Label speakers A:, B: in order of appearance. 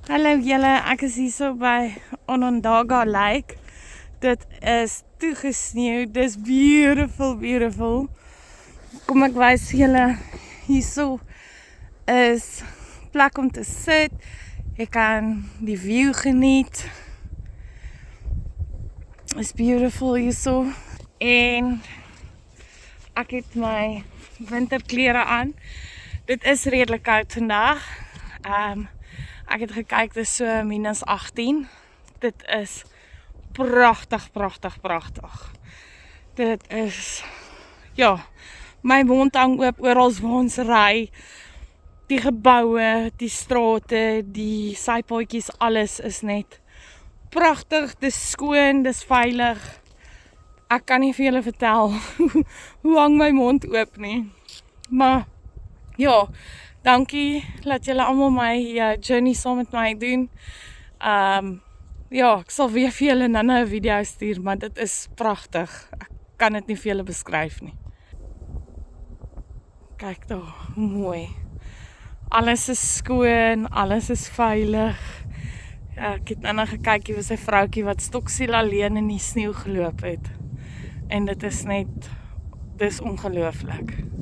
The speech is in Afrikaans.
A: Hallo julle, ek is hier so by Onondaga Lake. Dit is toegesneeu, dis beautiful. Kom ek wys julle, hier so is plek om te sit. Jy kan die view geniet. It's beautiful hier so. En ek het my winterklere aan. Dit is redelik koud vandag. Ek het gekyk, dit is so -18. Dit is pragtig. Dit is, ja, my mond hang oop oral waar ons ry. Die geboue, die strate, die sypaadjies, alles is net pragtig, dis skoon, dis veilig. Ek kan nie vir julle vertel hoe hang my mond oop nie. Maar ja, dankie dat julle almal my journey saam met my doen. Ja, ek sal weer vir julle nou 'n video stuur, maar dit is pragtig. Ek kan dit nie vir julle beskryf nie. Kyk daar, hoe mooi. Alles is skoon, alles is veilig. Ja, ek het nou gekyk, hier was 'n vroutjie wat stoksiel alleen in die sneeu geloop het. En dit is net, dis ongelooflik.